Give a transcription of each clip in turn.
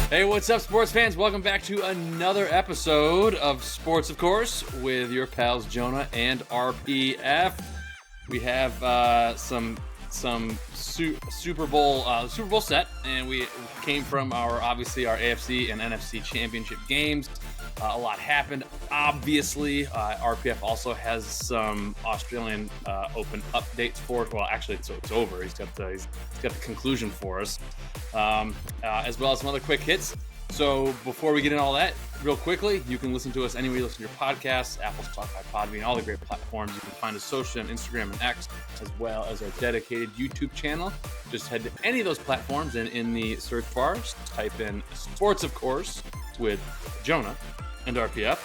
Hey, what's up, sports fans? Welcome back to another episode of Sports, of course, with your pals Jonah and RPF. We have some Super Bowl set, and we came from our AFC and NFC championship games. A lot happened, obviously. RPF also has some Australian Open updates for us. Well, actually, it's over. He's got the conclusion for us, as well as some other quick hits. So before we get into all that, real quickly, you can listen to us anywhere you listen to your podcasts, Apple, Spotify, Podbean, all the great platforms. You can find us socially on Instagram and X, as well as our dedicated YouTube channel. Just head to any of those platforms, and in the search bar, type in Sports, of course, with Jonah and RPF,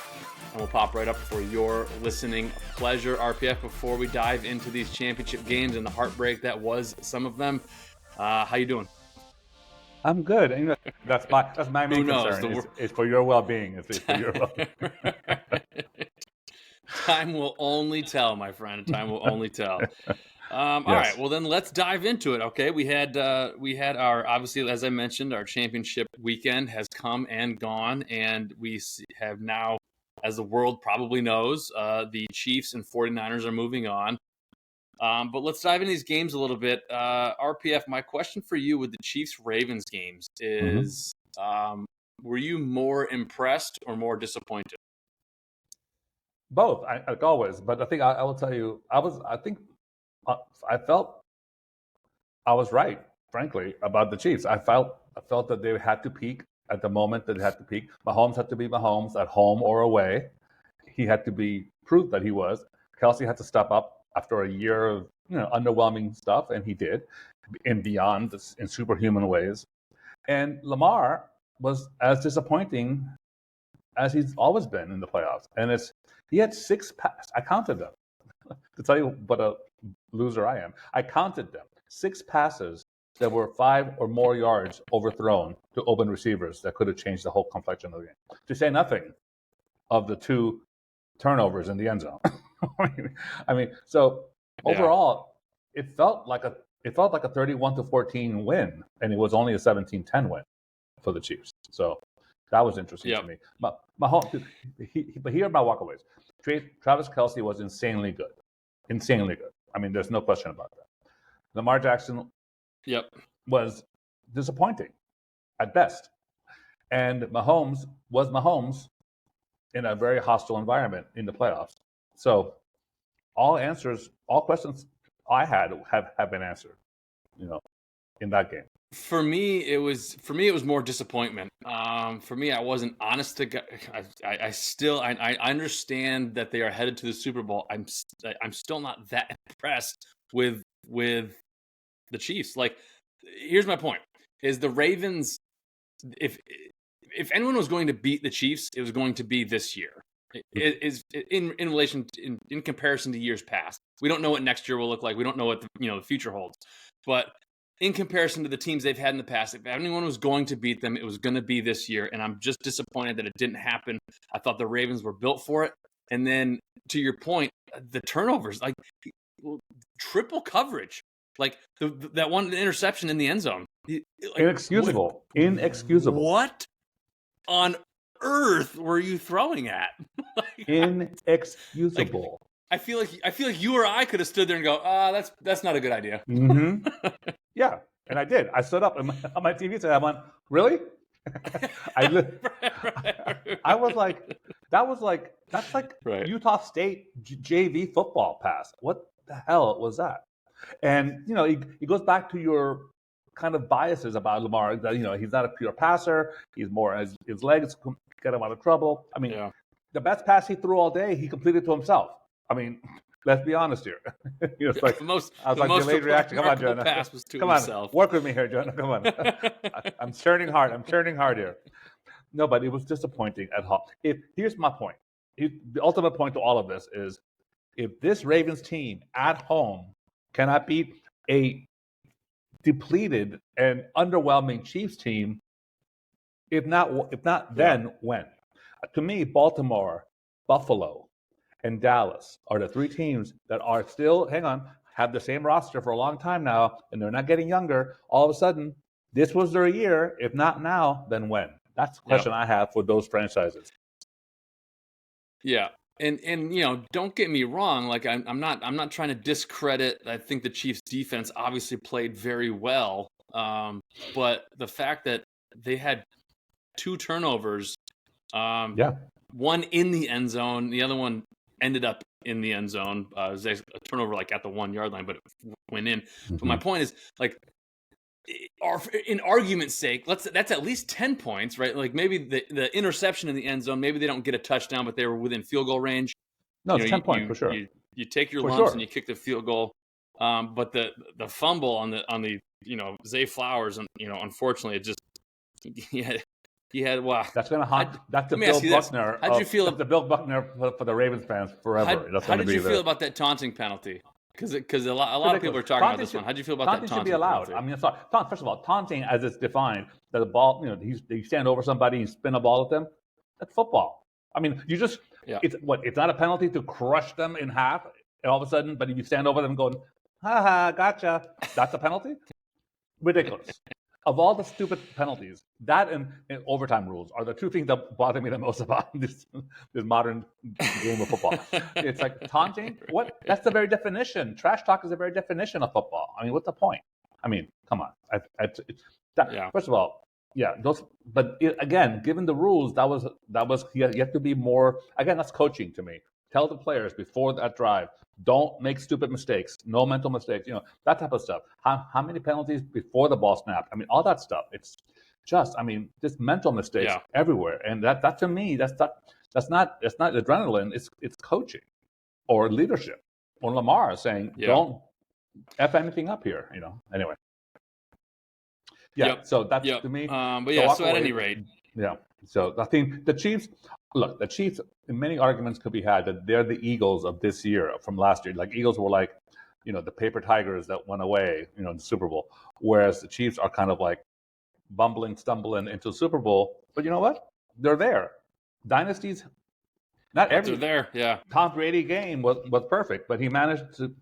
and we'll pop right up for your listening pleasure. RPF, before we dive into these championship games and the heartbreak that was some of them, how you doing? I'm good. And that's my main concern. Is for your well-being. It's for your well-being. Time will only tell, my friend. Time will only tell. All right. Well, then let's dive into it. Okay. We had our, obviously, as I mentioned, our championship weekend has come and gone, and we have now, as the world probably knows, the Chiefs and 49ers are moving on. But let's dive into these games a little bit. RPF, my question for you with the Chiefs-Ravens games is, were you more impressed or more disappointed? Both, like always. But I think I will tell you, I felt I was right, frankly, about the Chiefs. I felt that they had to peak at the moment that they had to peak. Mahomes had to be Mahomes at home or away. He had to be proof that he was. Kelsey had to step up after a year of underwhelming stuff, and he did, and beyond in superhuman ways. And Lamar was as disappointing as he's always been in the playoffs. And he had 6 passes. I counted them. To tell you what a loser I am, I counted them. 6 passes that were 5 or more yards overthrown to open receivers that could have changed the whole complexion of the game. To say nothing of the 2 turnovers in the end zone. So overall, it felt like a 31-14 win, and it was only a 17-10 win for the Chiefs. So that was interesting to me. But here are my walkaways. Travis Kelsey was insanely good. I mean, there's no question about that. Lamar Jackson was disappointing at best. And Mahomes was Mahomes in a very hostile environment in the playoffs. So all questions I had have been answered, in that game. For me, it was more disappointment. For me, I wasn't honest to God. I understand that they are headed to the Super Bowl. I'm still not that impressed with the Chiefs. Like, here's my point: is the Ravens. If anyone was going to beat the Chiefs, it was going to be this year. It is in relation in comparison to years past. We don't know what next year will look like. We don't know what the future holds. But in comparison to the teams they've had in the past, if anyone was going to beat them, it was going to be this year. And I'm just disappointed that it didn't happen. I thought the Ravens were built for it. And then to your point, the turnovers, like triple coverage, like that one interception in the end zone. Inexcusable. What on earth were you throwing at? Inexcusable. I feel like you or I could have stood there and go, that's not a good idea. Mm-hmm. Yeah, and I did. I stood up on my TV set. I went, really? I was like, that's like right. Utah State JV football pass. What the hell was that? And it goes back to your kind of biases about Lamar. That he's not a pure passer. He's more as his legs get him out of trouble. I mean, the best pass he threw all day, he completed to himself. I mean, let's be honest here. It's like delayed reaction. Come on, Jonah. Pass was to Come himself. On, work with me here, Jonah. Come on. I'm churning hard here. No, but it was disappointing at home. Here's my point. The ultimate point to all of this is, if this Ravens team at home cannot beat a depleted and underwhelming Chiefs team, if not then when? To me, Baltimore, Buffalo, and Dallas are the 3 teams that are still, have the same roster for a long time now, and they're not getting younger. All of a sudden, This was their year. If not now, then when? That's the question I have for those franchises. Yeah. And don't get me wrong. Like I'm not trying to discredit. I think the Chiefs' defense obviously played very well. But the fact that they had 2 turnovers, one in the end zone, the other one ended up in the end zone. It was a turnover like at the 1-yard line, but it went in. Mm-hmm. But my point is, like, in argument's sake, that's at least 10 points, right? Like maybe the interception in the end zone, maybe they don't get a touchdown, but they were within field goal range. No, it's 10 points for sure. You take your lumps and you kick the field goal. But the fumble on the Zay Flowers, and unfortunately, it just he had wow. That's going to haunt. That's the Bill Buckner. How'd you feel? The Bill Buckner for the Ravens fans forever. How did you feel about that taunting penalty? Because a lot of people are talking about this one. How do you feel about that taunting? Taunting should be allowed. Penalty? I mean, sorry. First of all, taunting as it's defined, that the ball, you stand over somebody and spin a ball at them. That's football. I mean, you just it's not a penalty to crush them in half, and all of a sudden, but if you stand over them going, ha ha, gotcha, that's a penalty? Ridiculous. Of all the stupid penalties, that and overtime rules are the 2 things that bother me the most about this modern game of football. It's like taunting. What? That's the very definition. Trash talk is the very definition of football. I mean, what's the point? I mean, come on. First of all, those. But again, given the rules, that was you have to be more. Again, that's coaching to me. Tell the players before that drive, don't make stupid mistakes, no mental mistakes, that type of stuff. How many penalties before the ball snapped? I mean, all that stuff. It's just, just mental mistakes everywhere. And that to me, that's not adrenaline. It's coaching or leadership. Or Lamar saying, don't F anything up here, Anyway. So that's to me. So at any rate. Yeah. So I think the Chiefs, in many arguments could be had that they're the Eagles of this year from last year. Like Eagles were like, the paper tigers that went away, in the Super Bowl. Whereas the Chiefs are kind of like stumbling into the Super Bowl. But you know what? They're there. Dynasties, not every they're there. Tom Brady game was perfect, but he managed to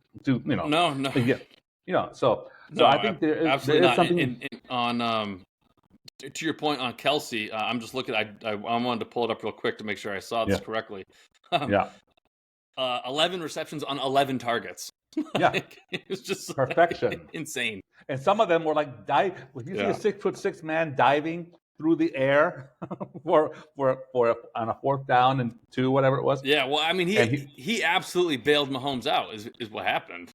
No. So I think there is something on to your point on Kelsey, I'm just looking. I wanted to pull it up real quick to make sure I saw this correctly. 11 receptions on 11 targets. It was just perfection, insane. And some of them were like dive. When you see a 6'6" man diving through the air for on a 4th down and 2, whatever it was. Yeah, well, I mean, he absolutely bailed Mahomes out. Is what happened.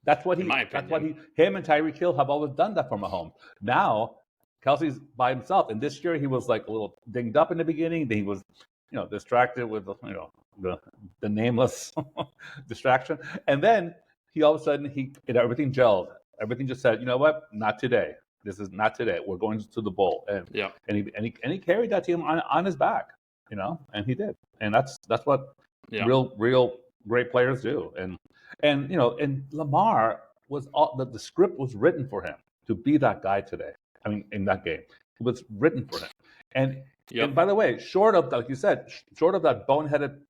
That's what him and Tyreek Hill have always done that for Mahomes. Now Kelsey's by himself, and this year he was like a little dinged up in the beginning. Then he was, distracted with the nameless distraction, and then he all of a sudden everything gelled. Everything just said, you know what? Not today. This is not today. We're going to the bowl, and he carried that team on his back, and he did, and that's what real great players do, and Lamar was the script was written for him to be that guy today. I mean, in that game, it was written for him. And by the way, short of, like you said, short of that boneheaded,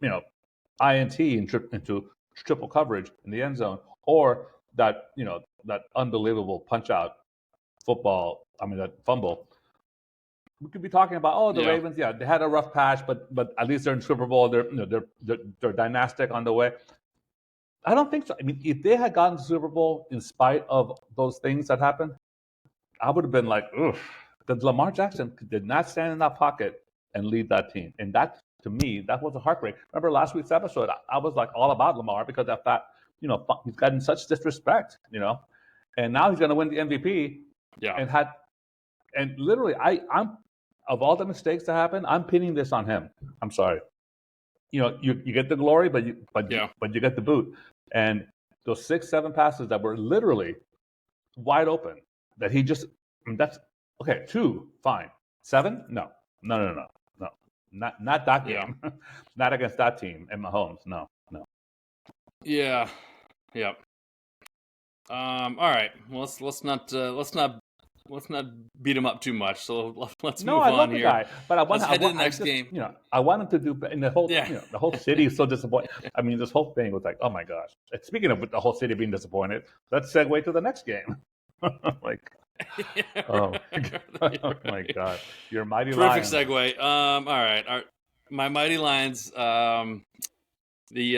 INT into triple coverage in the end zone, or that, that unbelievable punch out football, that fumble, we could be talking about, the Ravens, they had a rough patch, but at least they're in Super Bowl. They're dynastic on the way. I don't think so. I mean, if they had gotten to Super Bowl in spite of those things that happened, I would have been like, oof. Because Lamar Jackson did not stand in that pocket and lead that team. And that, to me, that was a heartbreak. Remember last week's episode, I was like all about Lamar because I thought, he's gotten such disrespect, and now he's going to win the MVP. Yeah. And literally, I'm of all the mistakes that happened, I'm pinning this on him. I'm sorry. You get the glory, but you get the boot. And those 6-7 passes that were literally wide open, that he just, that's okay. 2, fine. 7, no, not that game, not against that team and Mahomes. No. Yeah. All right. Well, let's not beat him up too much. So let's move on here. I love the guy, but I want the next game. I want him to do. In the whole, the whole city is so disappointed. I mean, this whole thing was like, oh my gosh. And speaking of the whole city being disappointed, let's segue to the next game. Oh, oh my God, your mighty Terrific Lions. segue. All right, my Mighty Lions. So the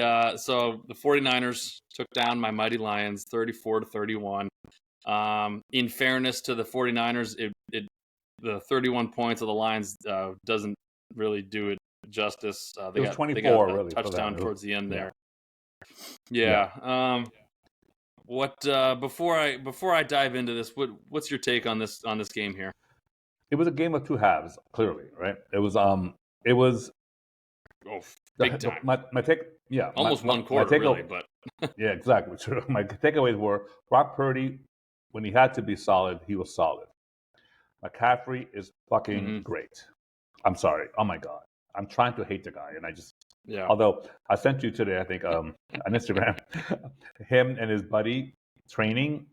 49ers took down my Mighty Lions 34-31. In fairness to the 49ers, the 31 points of the Lions doesn't really do it justice. It was They got 24 a really for touchdown them. towards the end Yeah. there. Yeah. Yeah. What before I dive into this, what's your take on this game here? It was a game of two halves, clearly, right? It was Oh, big time. my take, yeah, Almost one my quarter, take, really, but yeah, exactly. True. My takeaways were Brock Purdy, when he had to be solid, he was solid. McCaffrey is fucking great. I'm sorry. Oh my God. I'm trying to hate the guy, and I just yeah. Although I sent you today, I think on Instagram, him and his buddy training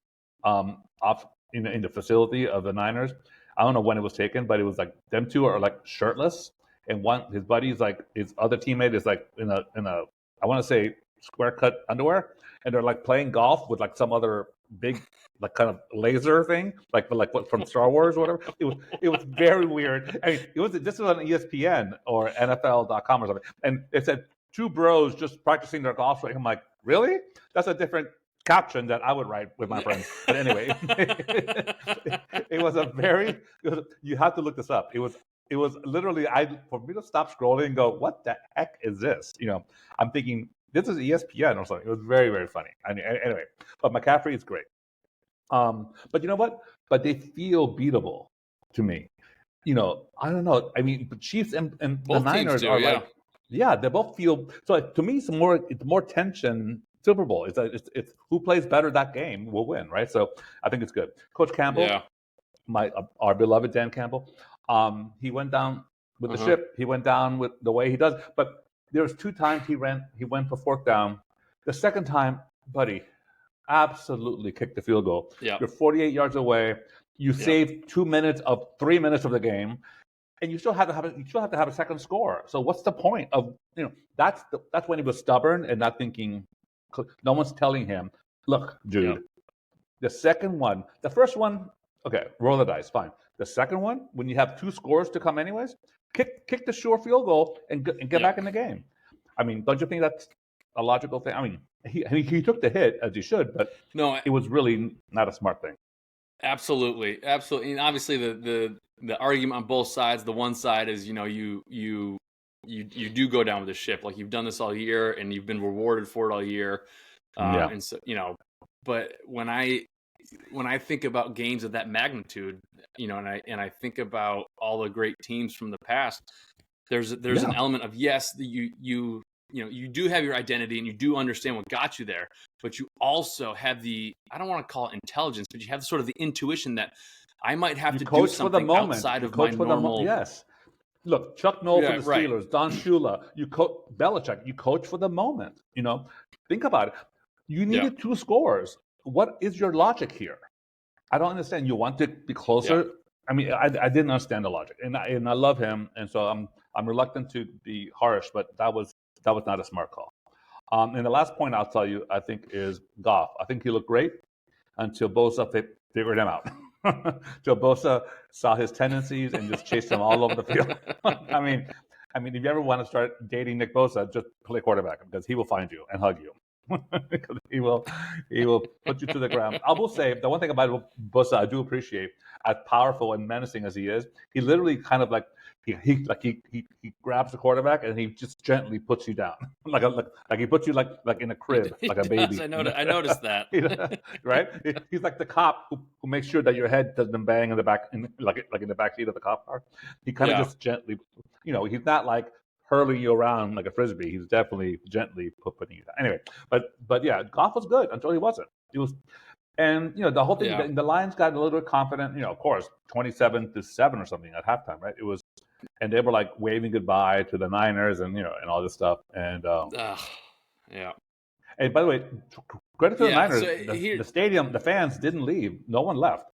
off in the facility of the Niners. I don't know when it was taken, but it was like them two are like shirtless, and his buddy's like his other teammate is like in a I want to say square cut underwear, and they're like playing golf with like some other big like kind of laser thing, like what from Star Wars or whatever. It was very weird. I mean, this was on ESPN or NFL.com or something, and it said two bros just practicing their golf swing. I'm like, really? That's a different caption that I would write with my friends. But anyway, it was a very. You have to look this up. It was literally for me to stop scrolling and go, what the heck is this? I'm thinking this is ESPN or something. It was very, very funny. I mean, anyway, but McCaffrey is great. But you know what? But they feel beatable to me. I don't know. I mean, the Chiefs and the Niners are like, yeah, they both feel. So to me, it's more tension. Super Bowl. It's who plays better that game will win, right? So I think it's good. Coach Campbell, our beloved Dan Campbell, he went down with the ship. He went down with the way he does. But there's 2 times he went for fourth down. The second time, buddy, absolutely kicked the field goal. Yeah. You're 48 yards away. You saved 2 minutes of 3 minutes of the game, and you still have to have a second score. So what's the point of that's when he was stubborn and not thinking. No one's telling him, look, dude. The second one, the first one, okay, roll the dice, fine. The second one, when you have 2 scores to come anyways, kick the sure field goal and get back in the game. I mean, don't you think that's a logical thing? I mean, he took the hit as he should, but no, it was really not a smart thing. Absolutely. And obviously, the argument on both sides. The one side is you do go down with the ship, like you've done this all year and you've been rewarded for it all year. And so but when I think about games of that magnitude, and I think about all the great teams from the past, there's an element of you do have your identity and you do understand what got you there, but you also have I don't want to call it intelligence, but you have sort of the intuition that I might have to do something outside of my normal. Yes. Look, Chuck Noll for the Steelers, Don Shula, Belichick, you coach for the moment. Think about it. You needed 2 scores. What is your logic here? I don't understand. You want to be closer. Yeah. I mean, I didn't understand the logic, and I love him, and so I'm reluctant to be harsh, but that was not a smart call. And the last point I'll tell you, I think, is Goff. I think he looked great until Bosa figured him out. Till Bosa saw his tendencies and just chased him all over the field. I mean, if you ever want to start dating Nick Bosa, just play quarterback because he will find you and hug you. Because he will put you to the ground. I will say the one thing about Bosa I do appreciate, as powerful and menacing as he is, he literally kind of like he grabs the quarterback and he just gently puts you down, like he puts you like in a crib, like a baby. I noticed that. Right? He's like the cop who makes sure that your head doesn't bang in the back, like in the back seat of the cop car. He kind of just gently, he's not like hurling you around like a frisbee. He's definitely gently putting you down. Anyway, but yeah, Goff was good until he wasn't. He was, and the whole thing. The Lions got a little bit confident. Of course, 27-7 or something at halftime, right? It was, and they were like waving goodbye to the Niners and and all this stuff. And yeah. And by the way, credit to the Niners. So the stadium, the fans didn't leave. No one left.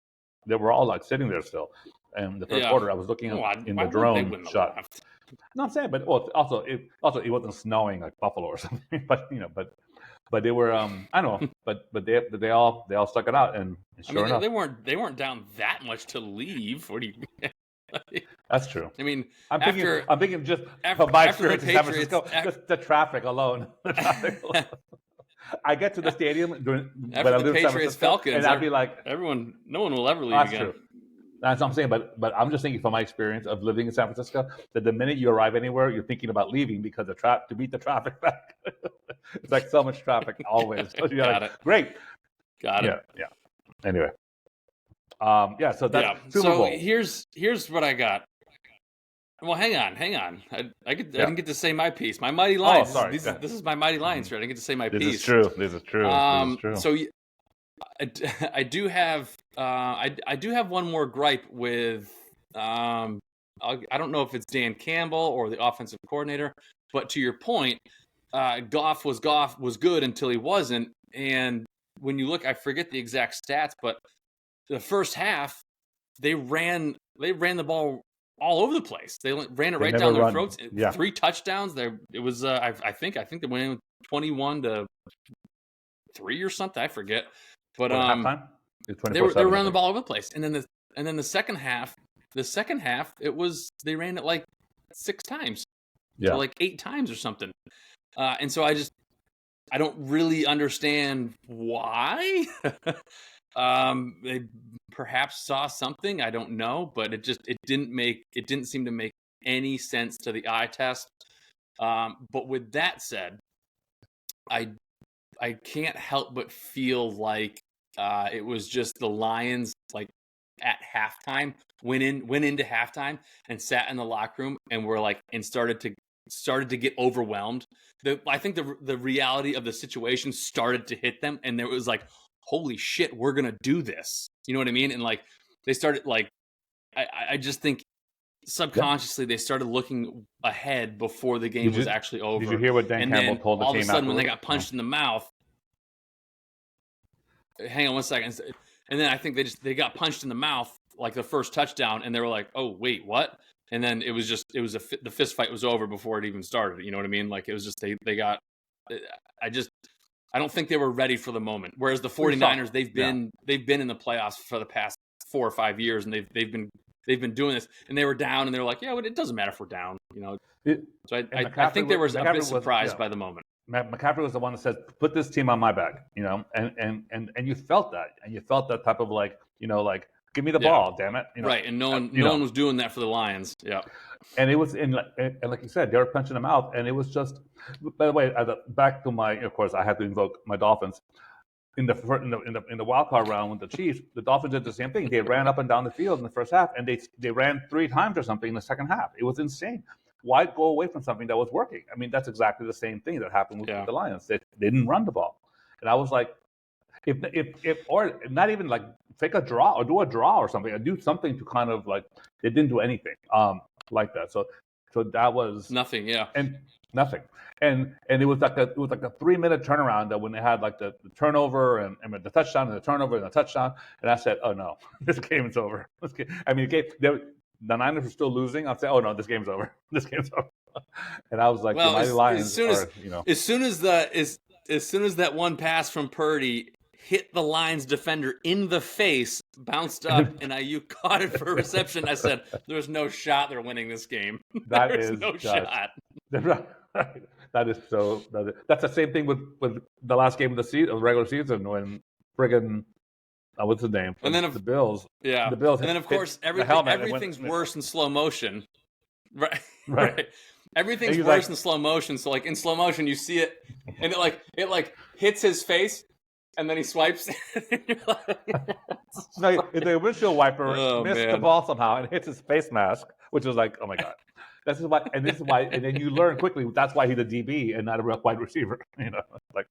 They were all like sitting there still. And the first quarter, I was looking in the drone shot. No, I'm saying, but also it wasn't snowing like Buffalo or something. But But they were I don't know, but they all stuck it out, and sure enough, they weren't down that much to leave. What do you? that's true. I mean, I'm thinking just from my after the experience in San Patriots, Francisco, just the traffic alone. The traffic alone. I get to the stadium when after I'm the doing San Patriots Francisco, Falcons, and I'd be like, no one will ever leave that's again. true. That's what I'm saying, but I'm just thinking from my experience of living in San Francisco that the minute you arrive anywhere, you're thinking about leaving because to beat the traffic back. It's like so much traffic always. So Got it. Great. Got it. Yeah. Anyway, so that's Super Bowl. Here's what I got. Well, hang on. I didn't get to say my piece. My Mighty Lions. Oh, sorry. This is my Mighty Lions. Right? I didn't get to say my piece. This is true. This is true. So I do have I do have one more gripe with I don't know if it's Dan Campbell or the offensive coordinator, but to your point, Goff was good until he wasn't. And when you look, I forget the exact stats, but the first half they ran the ball all over the place. They ran it right down their throats. Yeah. 3 touchdowns. It was I think they went in 21-3 or something. I forget. But they were running the ball all over the place. And then the second half, it was they ran it like 6 times. Yeah. Or like 8 times or something. And so I don't really understand why. They perhaps saw something, I don't know, but it didn't seem to make any sense to the eye test. But with that said, I can't help but feel like it was just the Lions, like at halftime, went into halftime and sat in the locker room and were like, and started to get overwhelmed. I think the reality of the situation started to hit them, and there was like, holy shit, we're gonna do this. You know what I mean? And like they started like, I just think subconsciously they started looking ahead before the game was actually over. Did you hear what Dan Campbell told the team all of a sudden afterwards? when they got punched in the mouth? Hang on 1 second. And then I think they got punched in the mouth like the first touchdown, and they were like, oh wait, what? And then the fist fight was over before it even started. You know what I mean? Like it was just they got. I don't think they were ready for the moment. Whereas the 49ers, they've been in the playoffs for the past 4 or 5 years, and they've been doing this. And they were down, and they were like, yeah, well, it doesn't matter if we're down, you know. So I think they were a bit surprised by the moment. McCaffrey was the one that said, "Put this team on my back," you know, and you felt that, and you felt that type of like, you know, like, give me the ball, damn it, you know? Right. And no one was doing that for the Lions. Yeah. And it was and like you said, they were punching them out, and it was just. By the way, back to of course, I had to invoke my Dolphins in the wild card round with the Chiefs. The Dolphins did the same thing. They ran up and down the field in the first half, and they ran 3 times or something in the second half. It was insane. Why go away from something that was working? I mean, that's exactly the same thing that happened with the Lions. They didn't run the ball, and I was like, if or not even like fake a draw or do a draw or something, or do something to kind of like they didn't do anything like that. So that was nothing. Yeah, and nothing. And it was like a 3-minute turnaround that when they had like the turnover and the touchdown and the turnover and the touchdown, and I said, oh no, this game is over. The Niners were still losing. I'd say, oh no, this game's over. This game's over. And I was like, well, the Mighty Lions as soon as that one pass from Purdy hit the Lions defender in the face, bounced up, and IU caught it for a reception, I said, there's no shot they're winning this game. There's no shot. That's the same thing with the last game of the regular season when friggin' what's the name? And then the Bills. Yeah. The Bills. And then of course everything's worse in slow motion. Right. Everything's worse in slow motion. So like in slow motion you see it and it hits his face and then he swipes. No, the windshield wiper missed the ball somehow and hits his face mask, which was like, oh my God. This is why, and then you learn quickly that's why he's a DB and not a real wide receiver. You know, like,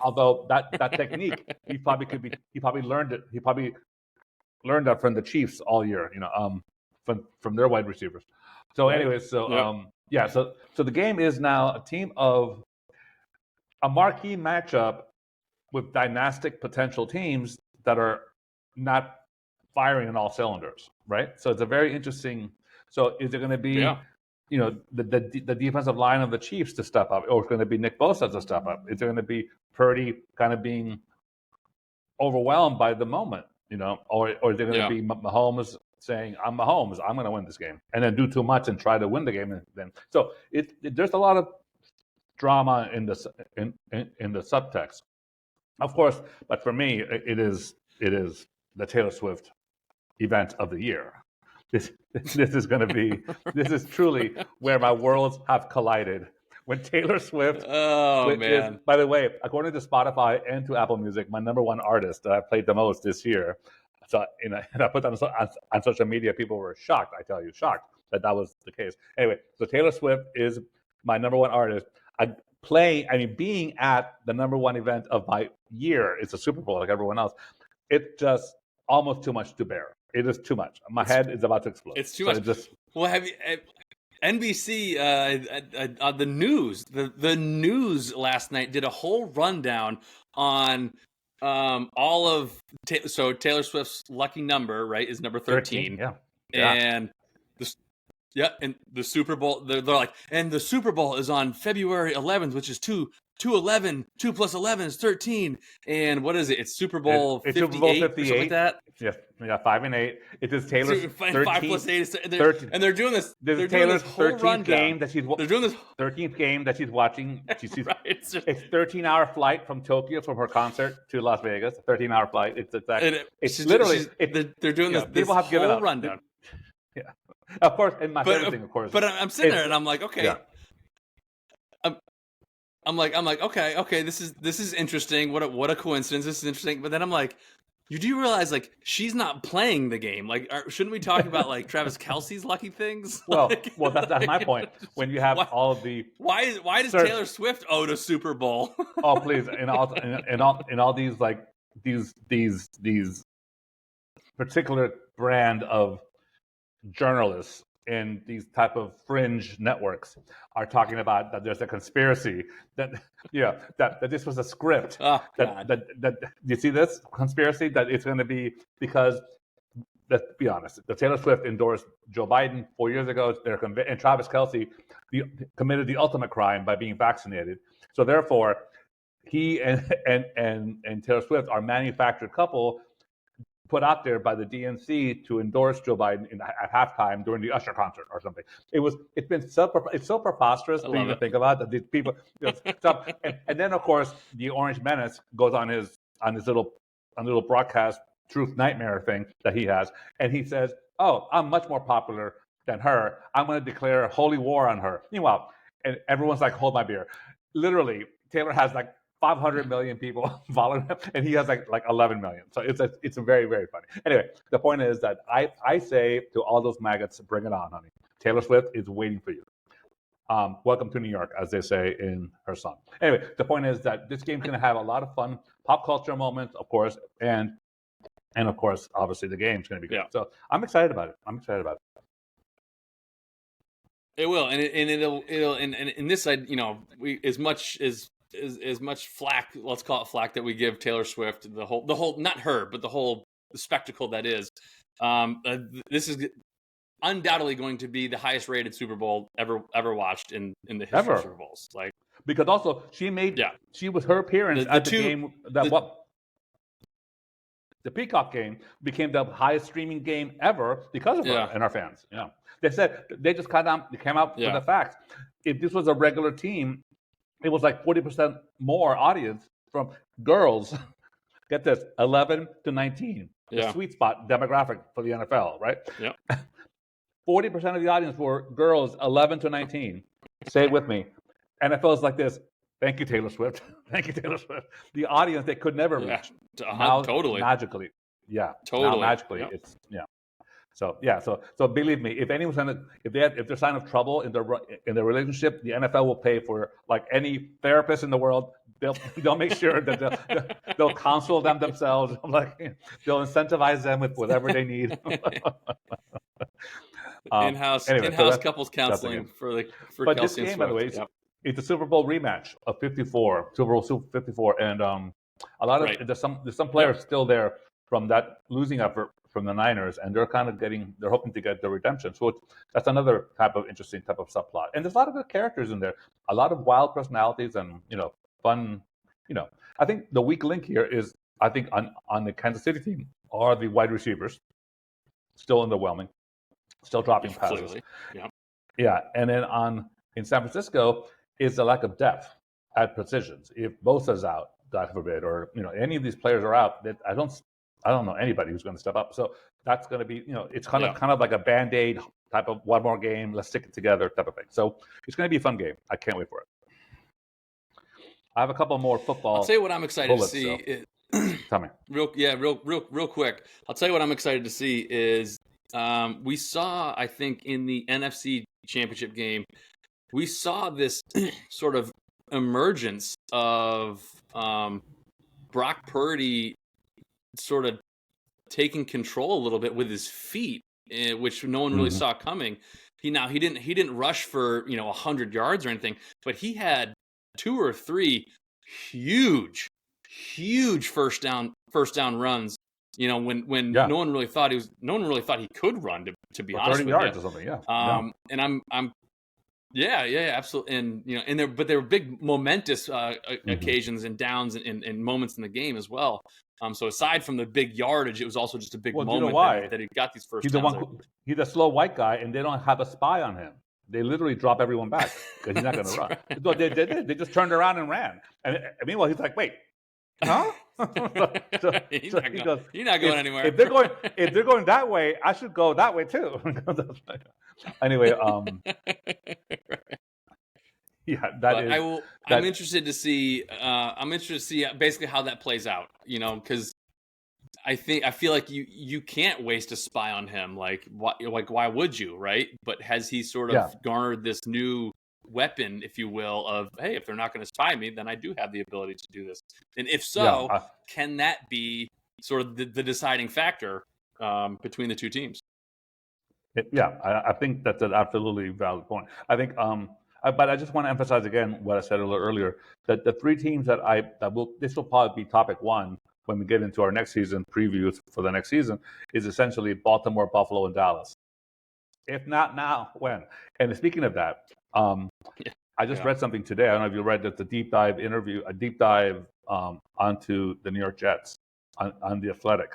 although that technique, he probably learned it. He probably learned that from the Chiefs all year. You know, from their wide receivers. So, anyways, so the game is now a marquee matchup with dynastic potential teams that are not firing on all cylinders, right? So it's a very interesting. So is it going to be the defensive line of the Chiefs to step up, or it's going to be Nick Bosa to step up. It's going to be Purdy kind of being overwhelmed by the moment, or they're going to be Mahomes saying, "I'm Mahomes, I'm going to win this game," and then do too much and try to win the game. And then, so there's a lot of drama in the subtext, of course. But for me, it is the Taylor Swift event of the year. This is going to be this is truly where my worlds have collided. When Taylor Swift, is, by the way, according to Spotify and to Apple Music, my number one artist that I played the most this year. So, and I put that on social media. People were shocked. I tell you, shocked that was the case. Anyway, so Taylor Swift is my number one artist. Being at the number one event of my year, it's a Super Bowl like everyone else. It's just almost too much to bear. It is too much. My head is about to explode. It's too much. Well, have you? NBC, the news, the news last night did a whole rundown on all of so Taylor Swift's lucky number, right, is number 13. Yeah. And and the Super Bowl, they're like, and the Super Bowl is on February 11th, which is 2/11. 2 plus 11 is 13. And what is it? It's Super Bowl 58, Super Bowl 58. Or something like that. Yeah, 5 and 8. It is Taylor's 13th, 5 plus 8 is, and they're doing this. This is Taylor's whole 13th rundown. game that she's. They're doing this 13th game that she's watching. Right, it's 13-hour flight from Tokyo from her concert to Las Vegas. 13-hour flight. It's literally. They're doing this. People have given whole up. rundown. Yeah, of course. And my favorite thing, of course. But I'm sitting there and I'm like, okay. Yeah. I'm like, okay, this is interesting. What a coincidence. This is interesting. But then I'm like, you do realize, like, she's not playing the game. Like, shouldn't we talk about, like, Travis Kelce's lucky things? Well, that's my point. When you have all of the why does Taylor Swift owe to Super Bowl? Oh, please! In all these, like, these particular brand of journalists in these type of fringe networks are talking about that there's a conspiracy that this was a script. Oh, that you see this conspiracy that it's going to be because, let's be honest, the Taylor Swift endorsed Joe Biden 4 years ago. And Travis Kelce committed the ultimate crime by being vaccinated. So therefore, he and Taylor Swift are a manufactured couple put out there by the DNC to endorse Joe Biden at halftime during the Usher concert or something. It's so preposterous to even think about that these people stop. And then, of course, the Orange Menace goes on his little broadcast truth nightmare thing that he has, and he says, "Oh, I'm much more popular than her. I'm going to declare a holy war on her." Meanwhile, and everyone's like, "Hold my beer." Literally, Taylor has like 500 million people following him, and he has like 11 million. So it's a very, very funny. Anyway, the point is that I say to all those maggots, bring it on, honey. Taylor Swift is waiting for you. Welcome to New York, as they say in her song. Anyway, the point is that this game's going to have a lot of fun pop culture moments, of course, and of course, obviously, the game's going to be good. Yeah. So I'm excited about it. It will, it'll, and this side, we as much flack, let's call it flack, that we give Taylor Swift, the whole, not her, but the whole spectacle that is. This is undoubtedly going to be the highest rated Super Bowl ever watched in the history of Super Bowls. Like, because also she was her appearance at the game the Peacock game became the highest streaming game ever because of her and our fans. Yeah, they said they just came out with the facts. If this was a regular team, it was like 40% more audience from girls. Get this, 11 to 19, the sweet spot demographic for the NFL, right? Yeah. 40% of the audience were girls 11 to 19. Say it with me. NFL is like this. Thank you, Taylor Swift. Thank you, Taylor Swift. The audience they could never reach. Now, totally. Magically. Yeah. Totally. Now magically. Yep. So believe me, if anyone's if there's sign of trouble in their relationship, the NFL will pay for, like any therapist in the world. They'll make sure that they'll counsel them themselves. Like, they'll incentivize them with whatever they need. In-house couples counseling for but Kelce this game, and Swift. By the way, it's a Super Bowl rematch of 54, Super Bowl 54, and a lot of there's some players still there from that losing effort from the Niners, and they're hoping to get the redemption. So that's another interesting type of subplot. And there's a lot of good characters in there, a lot of wild personalities, and fun. I think the weak link here is, I think on the Kansas City team are the wide receivers, still underwhelming, still dropping passes. Clearly. Yeah. Yeah, and then in San Francisco is the lack of depth at positions. If Bosa's out, God forbid, or any of these players are out, that I don't know anybody who's going to step up. So that's going to be, it's kind of like a Band-Aid type of one more game, let's stick it together type of thing. So it's going to be a fun game. I can't wait for it. I have a couple more football. I'll tell you what I'm excited to see. Tell me. Real quick. I'll tell you what I'm excited to see is we saw, I think, in the NFC Championship game, we saw this sort of emergence of Brock Purdy sort of taking control a little bit with his feet, which no one really saw coming. He didn't rush for 100 yards or anything, but he had 2 or 3 huge first down runs. When no one really thought he could run. To be honest with you, 30 yards or something. Yeah. And I'm. Yeah, absolutely. And there were big momentous occasions and downs and moments in the game as well. So aside from the big yardage, it was also just a big moment that he got these first downs. He's a slow white guy, and they don't have a spy on him. They literally drop everyone back because he's not going to run. Right. They just turned around and ran. And meanwhile, he's like, wait, huh? He's not going anywhere. If they're going that way, I should go that way too. Anyway, I'm interested to see. Basically how that plays out. Because I feel like you can't waste a spy on him. Like why would you, right? But has he sort of garnered this new weapon, if you will, of, hey, if they're not going to spy me, then I do have the ability to do this. And if so, can that be sort of the deciding factor between the two teams? I think that's an absolutely valid point. I think, but I just want to emphasize again what I said a little earlier, that the 3 teams this will probably be topic 1 when we get into our next season previews for the next season, is essentially Baltimore, Buffalo, and Dallas. If not now, when? And speaking of that, I just read something today. I don't know if you read that, a deep dive onto the New York Jets on The Athletic.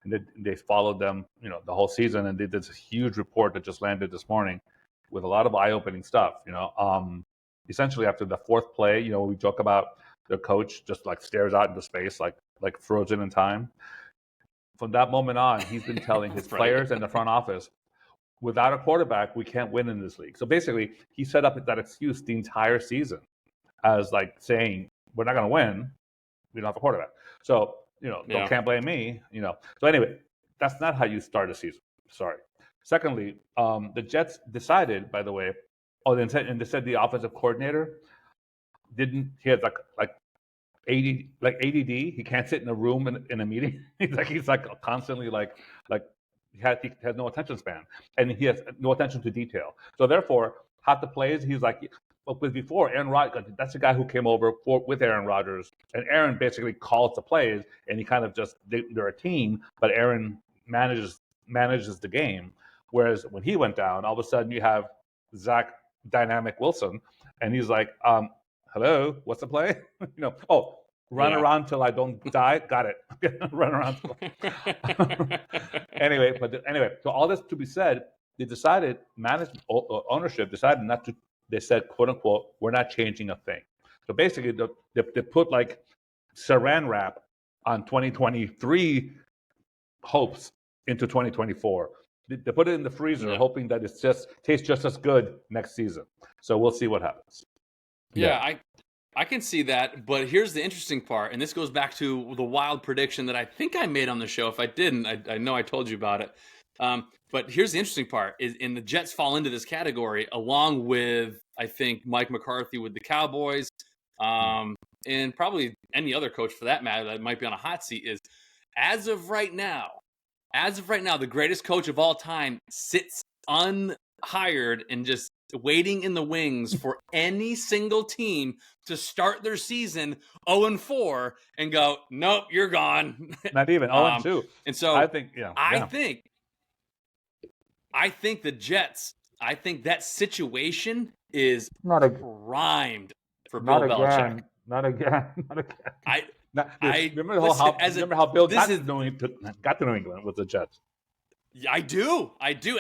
And they followed them, the whole season, and they did this huge report that just landed this morning with a lot of eye-opening stuff. Essentially after the 4th play, we joke about the coach just like stares out into space, like frozen in time. From that moment on, he's been telling his players and the front office, without a quarterback, we can't win in this league. So basically, he set up that excuse the entire season as like saying, we're not going to win. We don't have a quarterback. So, can't blame me, So anyway, that's not how you start a season. Sorry. Secondly, the Jets decided, by the way, they said the offensive coordinator he had like ADD. He can't sit in a room in a meeting. he's constantly he has no attention span, and he has no attention to detail. So therefore, half the plays he's like, but before Aaron Rodgers, that's the guy who came over with Aaron Rodgers, and Aaron basically calls the plays, and he kind of they're a team, but Aaron manages the game. Whereas when he went down, all of a sudden you have Zach Dynamic Wilson, and he's like, hello, what's the play? Run around till I don't die. Got it. Run around. Anyway, so all this to be said, they decided, ownership decided not to. They said, quote unquote, we're not changing a thing. So basically, they put like Saran wrap on 2023 hopes into 2024. They put it in the freezer, hoping that it tastes just as good next season. So we'll see what happens. Yeah. I can see that, but here's the interesting part, and this goes back to the wild prediction that I think I made on the show. If I didn't, I know I told you about it. But here's the interesting part, and the Jets fall into this category along with, I think, Mike McCarthy with the Cowboys, and probably any other coach for that matter that might be on a hot seat, is as of right now, the greatest coach of all time sits unhired and just waiting in the wings for any single team to start their season 0-4 and go, nope, you're gone. Not even 0-2. And so I think, I think the Jets, I think that situation is Not a, primed for not Bill Belichick. again. Not again. Not again. Remember how Bill got to New England with the Jets. I do,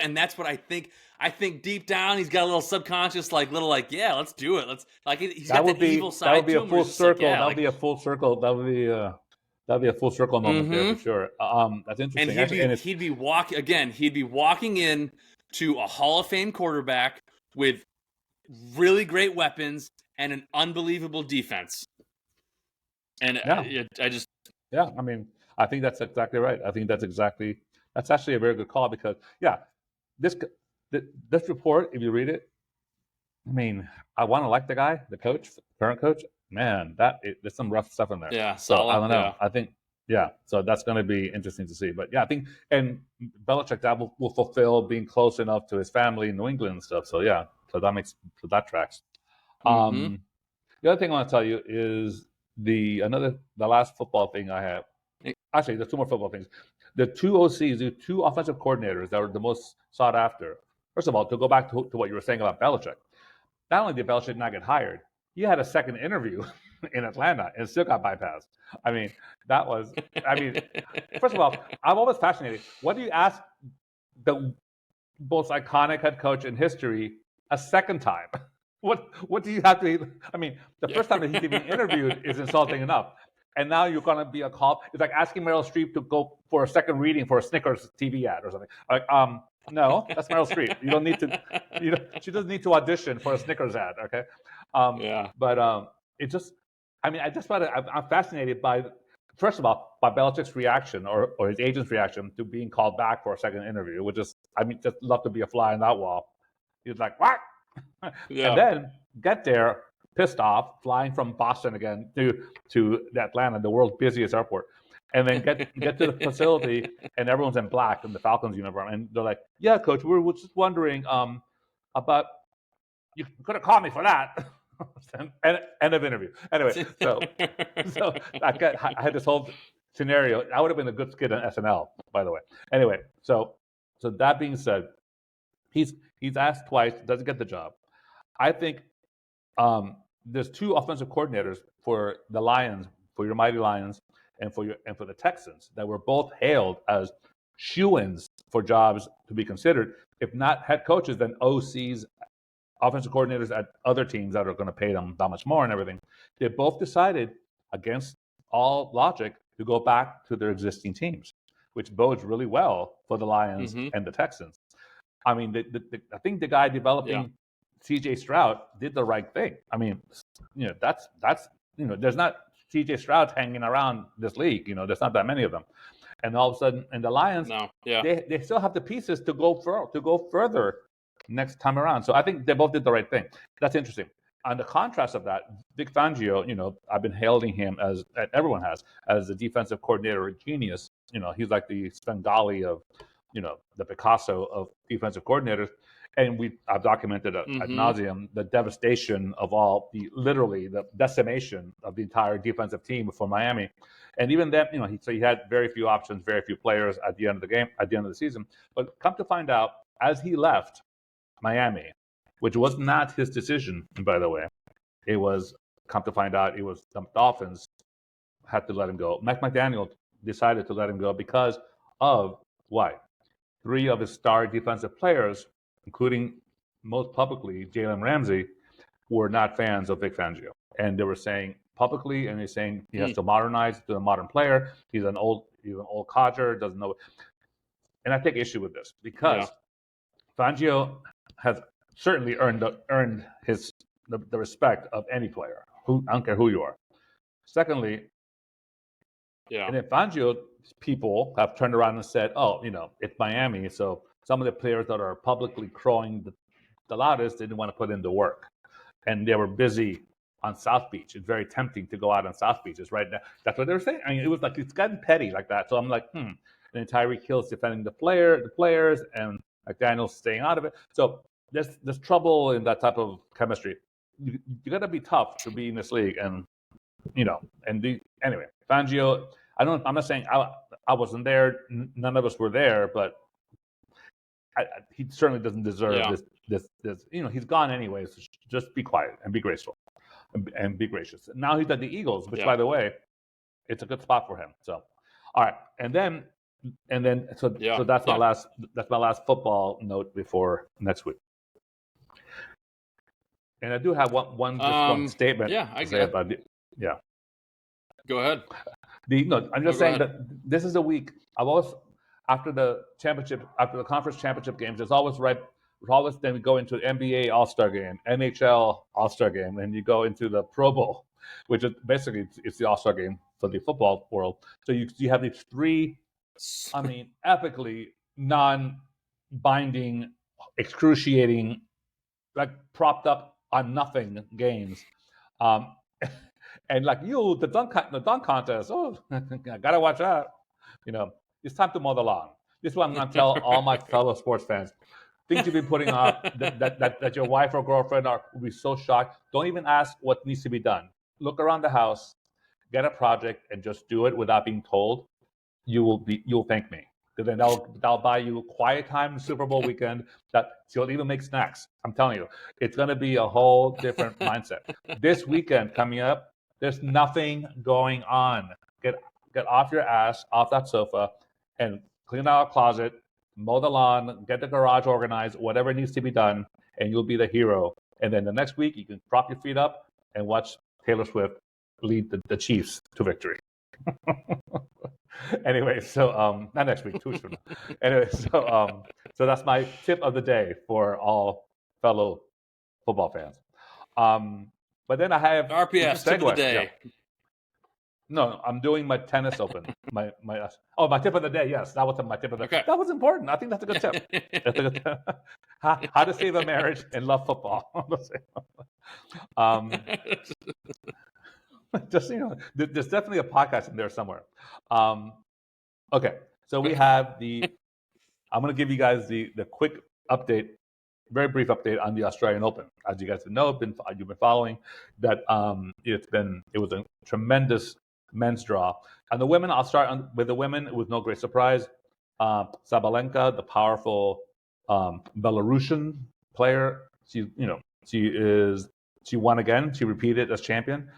and that's what I think. I think deep down he's got a little subconscious, yeah, let's do it. He's got that evil side. That would be to a him full circle. Like, that would be a full circle. That would be a full circle moment there for sure. That's interesting. And he'd be walking in to a Hall of Fame quarterback with really great weapons and an unbelievable defense. And I mean, I think that's exactly right. I think that's actually a very good call because this report, if you read it, I mean, I want to like the guy, the current coach. Man, there's some rough stuff in there. Yeah, so solid, I don't know. Yeah. I think so that's going to be interesting to see. But I think and Belichick that will fulfill being close enough to his family in New England and stuff. So so that tracks. Mm-hmm. The other thing I want to tell you is the last football thing I have. Actually, there's two more football things. The two OCs, the two offensive coordinators that were the most sought after. First of all, to go back to what you were saying about Belichick, not only did Belichick not get hired, he had a second interview in Atlanta and still got bypassed. First of all, I'm always fascinated. What do you ask the most iconic head coach in history a second time? What do you have to? The first time that he's even interviewed is insulting enough. And now you're going to be a cop. It's like asking Meryl Streep to go for a second reading for a Snickers TV ad or something. No, that's Meryl Streep. You don't need to. She doesn't need to audition for a Snickers ad. Okay. But it just. I'm fascinated by, first of all, by Belichick's reaction or his agent's reaction to being called back for a second interview, which is, just love to be a fly on that wall. He's like, what? Yeah. And then get there, pissed off, flying from Boston again to Atlanta, the world's busiest airport, and then get to the facility, and everyone's in black in the Falcons uniform, and they're like, "Yeah, coach, we're just wondering about you could have called me for that." End of interview. Anyway, so I had this whole scenario. That would have been a good skit on SNL, by the way. Anyway, so that being said, he's asked twice, doesn't get the job. I think there's two offensive coordinators for the Lions, for your mighty Lions, and for the Texans that were both hailed as shoo-ins for jobs to be considered. If not head coaches, then OCs, offensive coordinators at other teams that are going to pay them that much more and everything. They both decided, against all logic, to go back to their existing teams, which bodes really well for the Lions and the Texans. I think the guy developing C.J. Stroud did the right thing. That's there's not C.J. Stroud hanging around this league. There's not that many of them. And all of a sudden, and the Lions, they still have the pieces to go further next time around. So I think they both did the right thing. That's interesting. On the contrast of that, Vic Fangio, I've been hailing him as everyone has as the defensive coordinator genius. He's like the Svengali of, the Picasso of defensive coordinators. And I've documented ad nauseum the devastation of literally the decimation of the entire defensive team for Miami. And even then, he had very few options, very few players at the end of the game, at the end of the season. But come to find out, as he left Miami, which was not his decision, by the way, it was, come to find out, it was the Dolphins had to let him go. Mike McDaniel decided to let him go because of what? 3 of his star defensive players, including most publicly Jalen Ramsey, were not fans of Vic Fangio. And they were saying publicly, and they're saying he has to modernize to a modern player. He's an old codger, doesn't know. And I take issue with this because Fangio has certainly earned the respect of any player. I don't care who you are. Secondly, and then Fangio's people have turned around and said, "Oh, it's Miami, so some of the players that are publicly crowing the loudest didn't want to put in the work, and they were busy on South Beach. It's very tempting to go out on South Beach. It's right now. That's what they were saying. It was like it's gotten petty like that. So I'm like, And then Tyreek Hill's defending the players, and McDaniel's staying out of it. So there's trouble in that type of chemistry. You got to be tough to be in this league, and anyway, Fangio. I'm not saying I wasn't there. None of us were there, but he certainly doesn't deserve this. He's gone anyway. So just be quiet and be graceful, and be gracious. Now he's at the Eagles, which, by the way, it's a good spot for him. So, all right, and then so that's my last football note before next week. And I do have one statement. I say about it. Yeah. Go ahead. I'm just saying that this is a week. I've always, after the conference championship games, then we go into NBA All-Star Game, NHL All-Star Game, and you go into the Pro Bowl, which is basically it's the All-Star Game for the football world. So you have these three, epically non-binding, excruciating, like propped up on nothing games. And like the dunk contest. Oh, I gotta watch that. It's time to mow the lawn. This is what I'm gonna tell all my fellow sports fans. Things you've been putting off that your wife or girlfriend will be so shocked. Don't even ask what needs to be done. Look around the house, get a project, and just do it without being told. You'll thank me. Because then that'll buy you quiet time Super Bowl weekend. You'll even make snacks. I'm telling you, it's gonna be a whole different mindset. This weekend coming up. There's nothing going on. Get off your ass, off that sofa, and clean out a closet, mow the lawn, get the garage organized, whatever needs to be done, and you'll be the hero. And then the next week, you can prop your feet up and watch Taylor Swift lead the Chiefs to victory. Anyway, so not next week, 2 weeks from now. Anyway, so that's my tip of the day for all fellow football fans. But then I have RPS tip of the day. Yeah. No, I'm doing my tennis open. my tip of the day. Yes, that was my tip of the day. Okay. That was important. I think that's a good tip. That's a good tip. How to save a marriage and love football. Just there's definitely a podcast in there somewhere. Okay, so we have I'm going to give you guys the quick update. Very brief update on the Australian Open. As you guys know, you've been following that. It was a tremendous men's draw. And the women, I'll start with the women. It was no great surprise. Sabalenka, the powerful Belarusian player, she won again. She repeated as champion.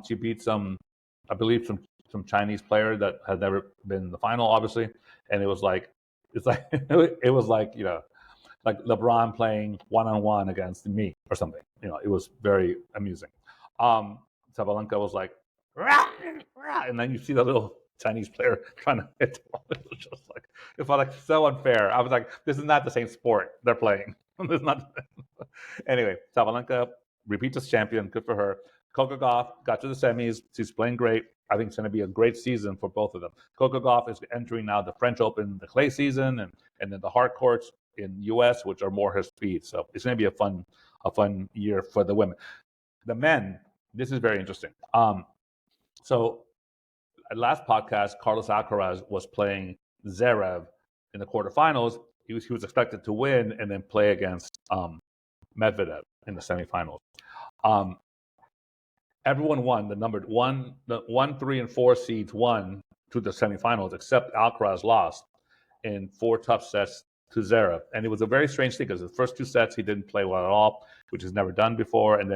She beat some Chinese player that had never been in the final, obviously. And it was like like LeBron playing one-on-one against me or something. It was very amusing. Sabalenka was like, rah, rah, and then you see the little Chinese player trying to hit the ball. It felt like so unfair. I was like, this is not the same sport they're playing. Anyway, Sabalenka repeats as champion. Good for her. Coco Gauff got to the semis. She's playing great. I think it's going to be a great season for both of them. Coco Gauff is entering now the French Open, the clay season, and then the hard courts in U.S., which are more her speed. So it's going to be a fun year for the women. The men, this is very interesting. So at last podcast, Carlos Alcaraz was playing Zverev in the quarterfinals. He was expected to win and then play against Medvedev in the semifinals. Everyone won. The 1, 3, and 4 seeds won to the semifinals, except Alcaraz lost in 4 tough sets to Zverev. And it was a very strange thing because the first 2 sets he didn't play well at all, which is never done before. And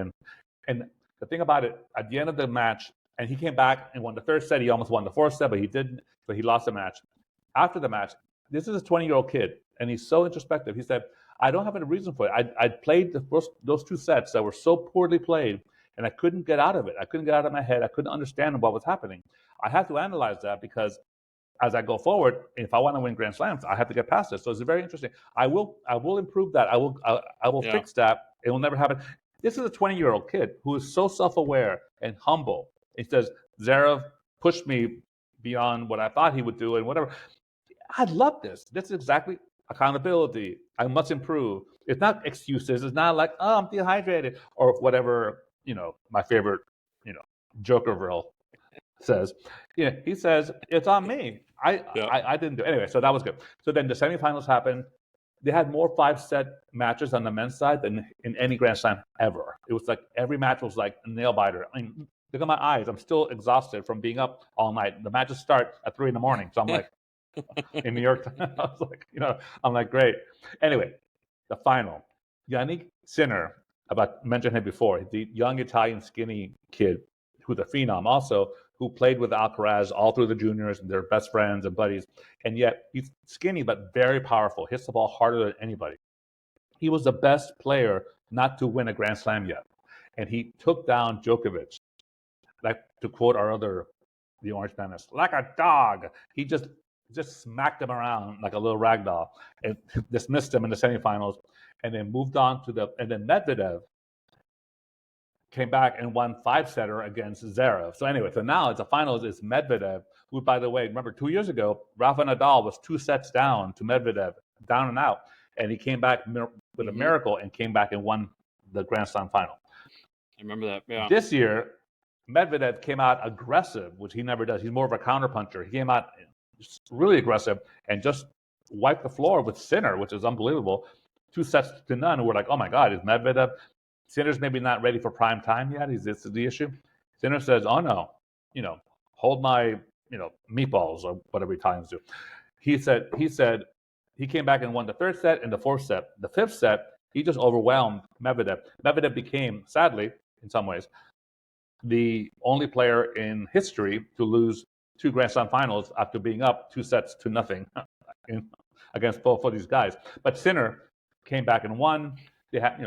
the thing about it, at the end of the match, and he came back and won the 3rd set. He almost won the 4th set, but he didn't. But he lost the match. After the match, this is a 20-year-old kid, and he's so introspective. He said, I don't have any reason for it. I played those 2 sets that were so poorly played, and I couldn't get out of it. I couldn't get out of my head. I couldn't understand what was happening. I had to analyze that because as I go forward, if I want to win Grand Slams, I have to get past this. So it's very interesting. I will improve that. I will fix that. It will never happen. This is a 20-year-old kid who is so self-aware and humble. He says, Zverev pushed me beyond what I thought he would do and whatever. I love this. This is exactly accountability. I must improve. It's not excuses. It's not like, oh, I'm dehydrated or whatever, my favorite, Jokerville says. He says, it's on me. I didn't do it. Anyway, so that was good. So then the semifinals happened. they had more 5-set matches on the men's side than in any Grand Slam ever. It was like every match was like a nail biter. I mean, look at my eyes. I'm still exhausted from being up all night. The matches start at 3 a.m. So I'm like, in New York, I was like, I'm like, great. Anyway, the final. Yannick Sinner, mentioned him before, the young Italian skinny kid who's a phenom also, who played with Alcaraz all through the juniors, and they're best friends and buddies. And yet he's skinny but very powerful, hits the ball harder than anybody. He was the best player not to win a Grand Slam yet. And he took down Djokovic, like to quote the Orange Menace, like a dog. He just smacked him around like a little rag doll and dismissed him in the semifinals, and then moved on and then Medvedev came back and won 5-setter against Zverev. So anyway, so now the finals is Medvedev, who, by the way, remember 2 years ago, Rafa Nadal was 2 sets down to Medvedev, down and out, and he came back with a miracle and came back and won the Grand Slam final. I remember that, yeah. This year, Medvedev came out aggressive, which he never does. He's more of a counterpuncher. He came out really aggressive and just wiped the floor with Sinner, which is unbelievable. 2-0. We're like, oh my God, is Medvedev? Sinner's maybe not ready for prime time yet. This is the issue. Sinner says, oh no, hold my, meatballs, or whatever Italians do. He said he came back and won the 3rd set and the 4th set. The 5th set, he just overwhelmed Medvedev. Medvedev became, sadly, in some ways, the only player in history to lose 2 Grand Slam finals after being up 2-0 against both of these guys. But Sinner came back and won. They had,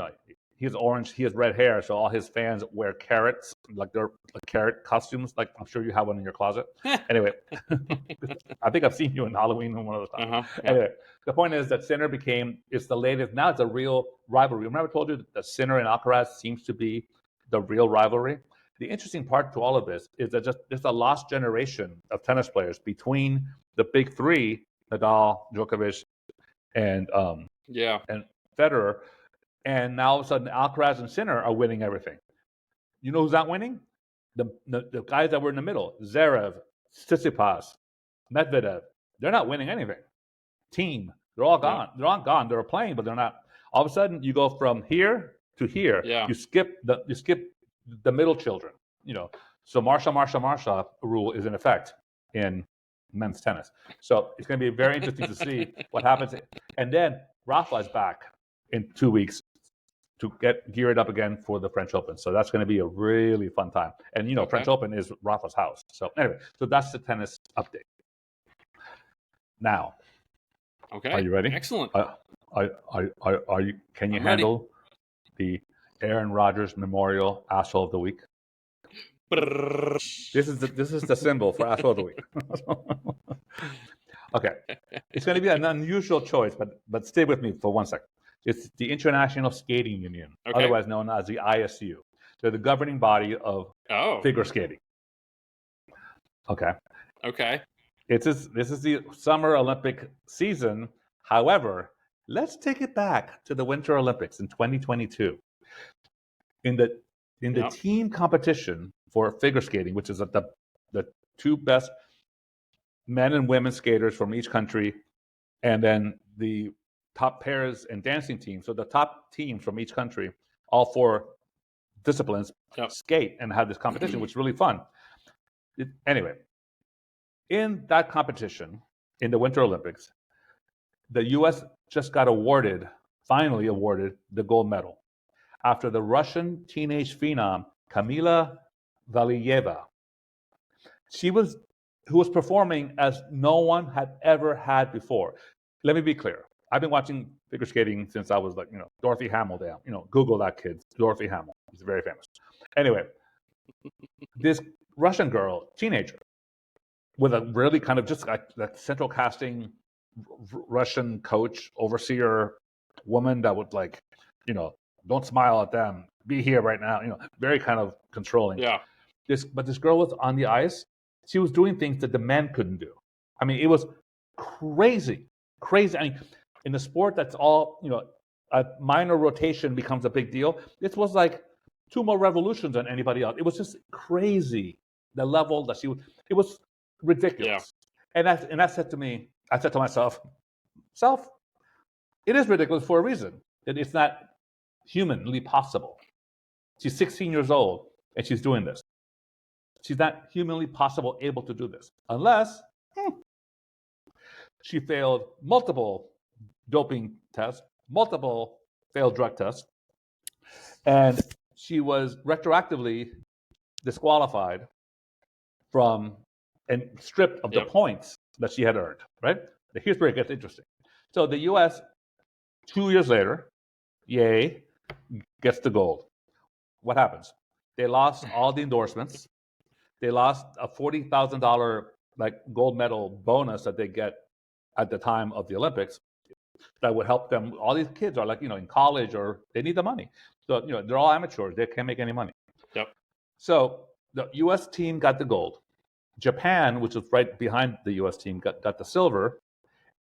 he's orange, he has red hair, so all his fans wear carrots, like they're carrot costumes. Like I'm sure you have one in your closet. Anyway, I think I've seen you in Halloween in one of those times. Yeah. Anyway, the point is that Sinner it's the latest. Now it's a real rivalry. Remember I told you that Sinner and Alcaraz seems to be the real rivalry? The interesting part to all of this is that there's a lost generation of tennis players between the big 3, Nadal, Djokovic, and Federer. And now all of a sudden, Alcaraz and Sinner are winning everything. You know who's not winning? The guys that were in the middle. Zverev, Tsitsipas, Medvedev. They're not winning anything. Team. They're all gone. They're all gone. They're playing, but they're not. All of a sudden, you go from here to here. Yeah. You skip the middle children. So Marsha rule is in effect in men's tennis. So it's going to be very interesting to see what happens. And then Rafa is back in 2 weeks to get geared up again for the French Open. So that's going to be a really fun time. And, French Open is Rafa's house. So anyway, so that's the tennis update. Now, okay, are you ready? Excellent. Are you? Can you handle the Aaron Rodgers Memorial Asshole of the Week? This is the symbol for Asshole of the Week. Okay, it's going to be an unusual choice, but stay with me for 1 second. It's the International Skating Union, otherwise known as the ISU. They're the governing body of figure skating. Okay. This is the Summer Olympic season. However, let's take it back to the Winter Olympics in 2022. In the team competition for figure skating, which is the 2 best men and women skaters from each country, and then the top pairs and dancing teams. So the top teams from each country, all 4 disciplines, skate and have this competition, which is really fun. Anyway, in that competition, in the Winter Olympics, the U.S. just got finally awarded the gold medal after the Russian teenage phenom Kamila Valieva. Who was performing as no one had ever had before. Let me be clear. I've been watching figure skating since I was like, Dorothy Hamill. Google that kid, Dorothy Hamill. She's very famous. Anyway, this Russian girl, teenager, with a really kind of just like central casting Russian coach, overseer woman that would like, don't smile at them, be here right now, very kind of controlling. Yeah. But this girl was on the ice. She was doing things that the men couldn't do. I mean, it was crazy. I mean, in a sport that's all, a minor rotation becomes a big deal. This was like 2 more revolutions than anybody else. It was just crazy, the level that it was ridiculous. Yeah. And I said to myself, it is ridiculous for a reason. That it's not humanly possible. She's 16 years old and she's doing this. She's not humanly possible able to do this unless she failed multiple doping tests, multiple failed drug tests, and she was retroactively disqualified from and stripped of the points that she had earned, right? Here's where it gets interesting. So the U.S., 2 years later, yay, gets the gold. What happens? They lost all the endorsements. They lost a $40,000 gold medal bonus that they get at the time of the Olympics that would help them. All these kids are in college or they need the money. So, they're all amateurs. They can't make any money. Yep. So the U.S. team got the gold. Japan, which was right behind the U.S. team, got the silver.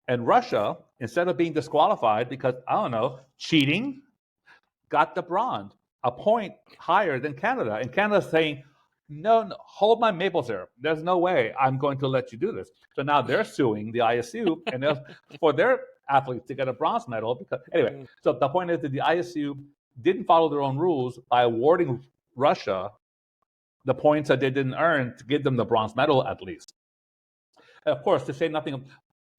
And Russia, instead of being disqualified because, I don't know, cheating, got the bronze, a point higher than Canada. And Canada's saying, no, hold my maple syrup. There's no way I'm going to let you do this. So now they're suing the ISU and for their athletes to get a bronze medal. Anyway, so the point is that the ISU didn't follow their own rules by awarding Russia the points that they didn't earn to give them the bronze medal at least. And of course, to say nothing of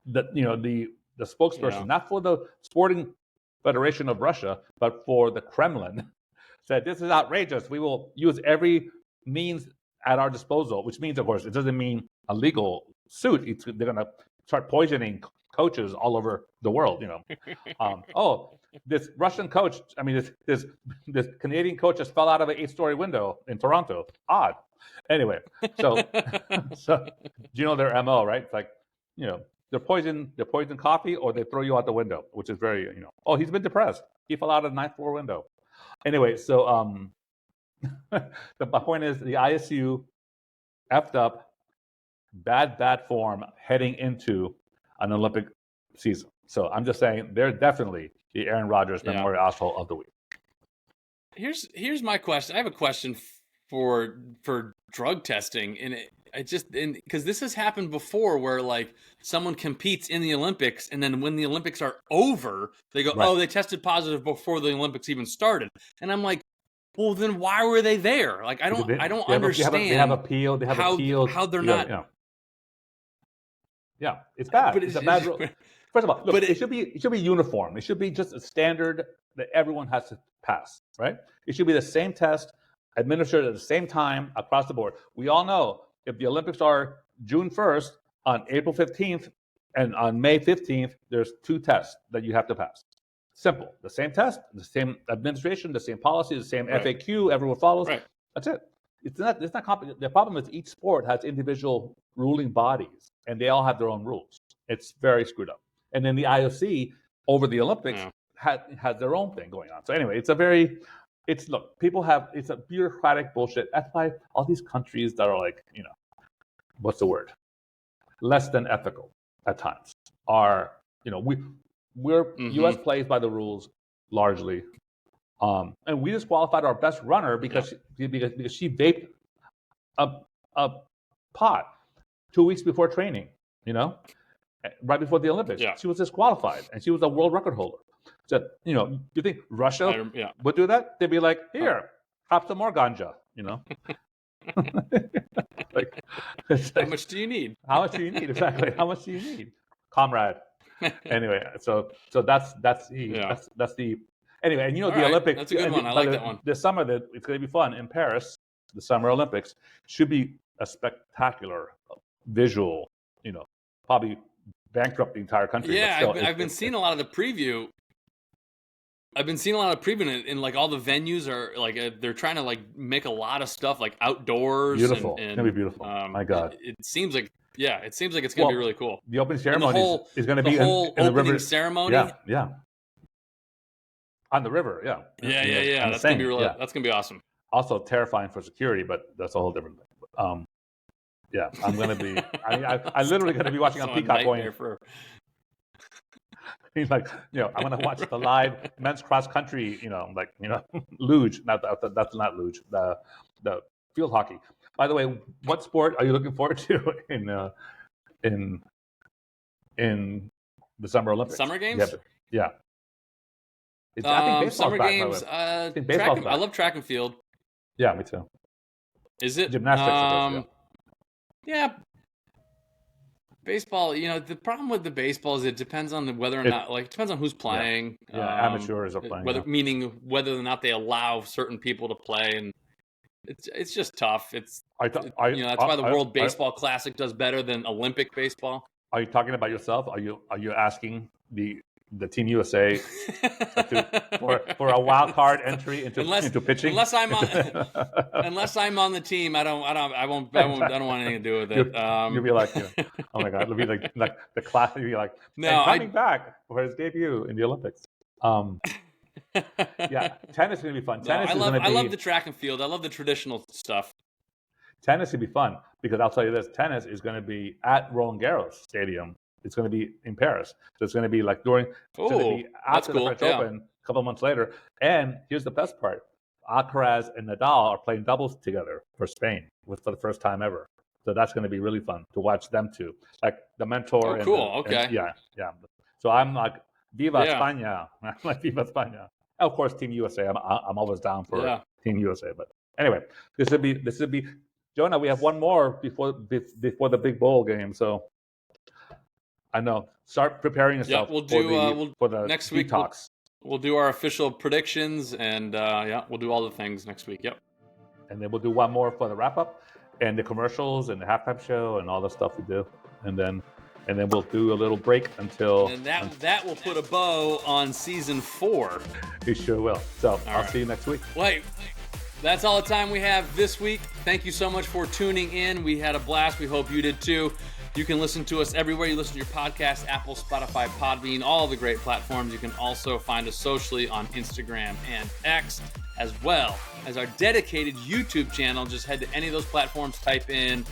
the spokesperson, not for the Sporting Federation of Russia, but for the Kremlin, said this is outrageous. We will use every means at our disposal, which means, of course, it doesn't mean a legal suit. They're going to start poisoning coaches all over the world. This Russian coach, this Canadian coach just fell out of an 8-story window in Toronto. Odd. Anyway, so do you know their MO, right? It's like, they're poison coffee or they throw you out the window, which is very, he's been depressed. He fell out of the 9th floor window. Anyway, so the point is the ISU effed up, bad form heading into an Olympic season. So I'm just saying they're definitely the Aaron Rodgers Memorial Asshole of the week. Here's my question. I have a question for drug testing, and because this has happened before, where someone competes in the Olympics, and then when the Olympics are over, they go, right. Oh, they tested positive before the Olympics even started, and I'm like, well, then why were they there? I don't understand. They have appealed. They have appealed. How they're not. Yeah, it's bad. But it's a bad rule. First of all, look, it should be uniform. It should be just a standard that everyone has to pass, right? It should be the same test administered at the same time across the board. We all know if the Olympics are June 1st, on April 15th, and on May 15th, there's 2 tests that you have to pass. Simple. The same test, the same administration, the same policy, the same FAQ, everyone follows. Right. That's it. It's not complicated. The problem is each sport has individual ruling bodies, and they all have their own rules. It's very screwed up. And then the IOC over the Olympics has their own thing going on. So anyway, it's a bureaucratic bullshit. That's why all these countries that are what's the word? Less than ethical at times are, U.S. plays by the rules largely. And we disqualified our best runner because she vaped a pot 2 weeks before training, right before the Olympics. Yeah. She was disqualified, and she was a world record holder. So, you think Russia would do that? They'd be like, here, have some more ganja, How much do you need? How much do you need? Exactly. How much do you need, comrade? Anyway, so that's the anyway, and the Olympics. That's a good one. I like that one. This summer, it's going to be fun in Paris. The Summer Olympics should be a spectacular visual. Probably bankrupt the entire country. Yeah, I've been seeing a lot of the preview. I've been seeing a lot of preview, and all the venues are they're trying to make a lot of stuff outdoors. Beautiful. And it's gonna be beautiful. My God. It seems like it's gonna be really cool. The opening ceremony is going to be the whole in the opening river ceremony. Yeah. On the river, yeah. Yeah. That's gonna be really. That's gonna be awesome. Also terrifying for security, but that's a whole different thing. Yeah, I'm going to be. I'm literally going to be watching on Peacock going. He's like, I'm going to watch the live men's cross country. luge. That's not luge. The field hockey. By the way, what sport are you looking forward to in the Summer Olympics? Summer Games? Yeah. I think summer back, games. I think baseball's back. I love track and field. Yeah, me too. Is it Gymnastics? Of course, yeah. Baseball, the problem with the baseball is it depends on whether or not, it depends on who's playing. Yeah, amateurs are playing. Meaning whether or not they allow certain people to play, and it's just tough. That's why the World Baseball Classic does better than Olympic baseball. Are you talking about yourself? Are you asking the Team USA for a wild card entry into pitching? Unless I'm on the team, I don't want anything to do with it. You'll be like, oh my God, it'll be like the class. You'll be like, coming back for his debut in the Olympics. Yeah, tennis is gonna be fun. I love the track and field. I love the traditional stuff. Tennis will be fun because I'll tell you this: tennis is going to be at Roland Garros Stadium. It's going to be in Paris, so it's going to be like after the French Open, a couple of months later. And here's the best part: Alcaraz and Nadal are playing doubles together for Spain for the first time ever. So that's going to be really fun to watch them two, like the mentor. Oh, cool. Okay. Yeah. So I'm like, Viva España! I'm like, Viva España! Of course, Team USA. I'm always down for Team USA. But anyway, this would be. Jonah, we have one more before the big bowl game, so I know. Start preparing yourself. We'll do for the next week. talks. We'll do our official predictions, and we'll do all the things next week. Yep. And then we'll do one more for the wrap up, and the commercials, and the halftime show, and all the stuff we do, and then we'll do a little break until. And that will put a bow on season 4. We sure will. So I'll see you next week. Wait. That's all the time we have this week. Thank you so much for tuning in. We had a blast. We hope you did too. You can listen to us everywhere you listen to your podcast: Apple, Spotify, Podbean, all the great platforms. You can also find us socially on Instagram and X, as well as our dedicated YouTube channel. Just head to any of those platforms, type in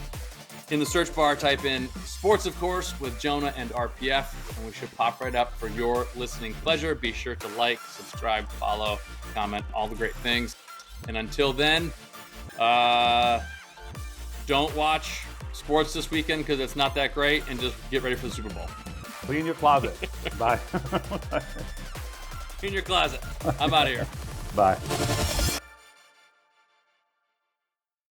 the search bar, type in Sports of Course with Jonah and RPF, and we should pop right up for your listening pleasure. Be sure to like, subscribe, follow, comment, all the great things. And until then, don't watch sports this weekend because it's not that great, and just get ready for the Super Bowl. Clean your closet. Bye. Clean your closet. I'm out of here. Bye.